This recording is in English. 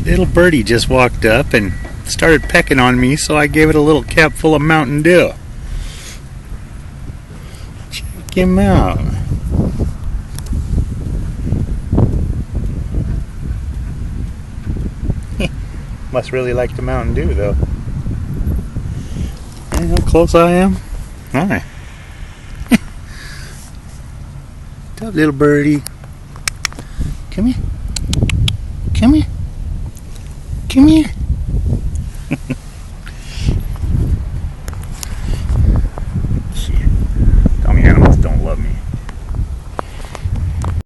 Little birdie just walked up and started pecking on me, so I gave it a little cap full of Mountain Dew. Check him out. Must really like the Mountain Dew, though. See how close I am? Hi. What's up, little birdie? Come here. Come here. Come here.